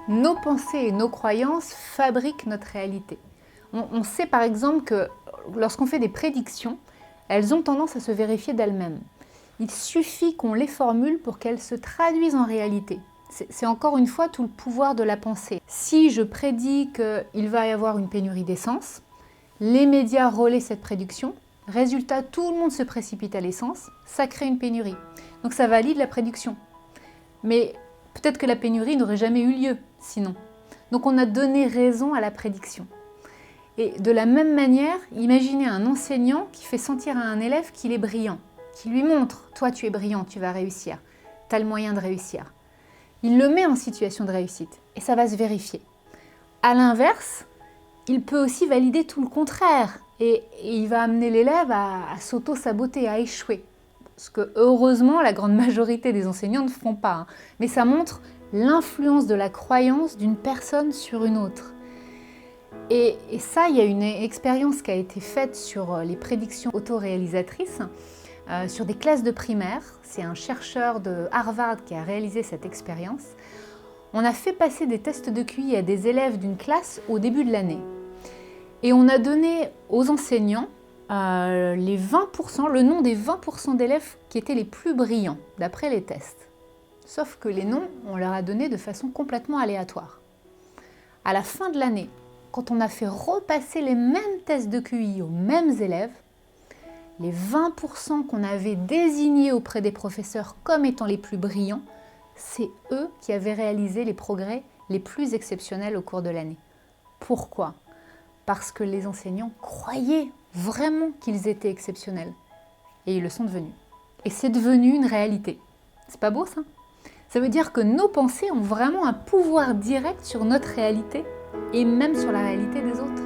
Nos pensées et nos croyances fabriquent notre réalité. On sait par exemple que lorsqu'on fait des prédictions, elles ont tendance à se vérifier d'elles-mêmes. Il suffit qu'on les formule pour qu'elles se traduisent en réalité. C'est encore une fois tout le pouvoir de la pensée. Si je prédis qu'il va y avoir une pénurie d'essence, les médias relaient cette prédiction. Résultat, tout le monde se précipite à l'essence, ça crée une pénurie. Donc ça valide la prédiction. Mais peut-être que la pénurie n'aurait jamais eu lieu sinon. Donc on a donné raison à la prédiction. Et de la même manière, imaginez un enseignant qui fait sentir à un élève qu'il est brillant, qui lui montre « toi tu es brillant, tu vas réussir, tu as le moyen de réussir ». Il le met en situation de réussite et ça va se vérifier. À l'inverse, il peut aussi valider tout le contraire et il va amener l'élève à s'auto-saboter, à échouer. Ce que heureusement la grande majorité des enseignants ne font pas, hein. Mais ça montre l'influence de la croyance d'une personne sur une autre. Et ça, il y a une expérience qui a été faite sur les prédictions autoréalisatrices, sur des classes de primaire. C'est un chercheur de Harvard qui a réalisé cette expérience. On a fait passer des tests de QI à des élèves d'une classe au début de l'année. Et on a donné aux enseignants les 20%, le nom des 20% d'élèves qui étaient les plus brillants, d'après les tests. Sauf que les noms, on leur a donné de façon complètement aléatoire. À la fin de l'année, quand on a fait repasser les mêmes tests de QI aux mêmes élèves, les 20% qu'on avait désignés auprès des professeurs comme étant les plus brillants, c'est eux qui avaient réalisé les progrès les plus exceptionnels au cours de l'année. Pourquoi ? Parce que les enseignants croyaient vraiment qu'ils étaient exceptionnels. Et ils le sont devenus. Et c'est devenu une réalité. C'est pas beau ça ? Ça veut dire que nos pensées ont vraiment un pouvoir direct sur notre réalité et même sur la réalité des autres.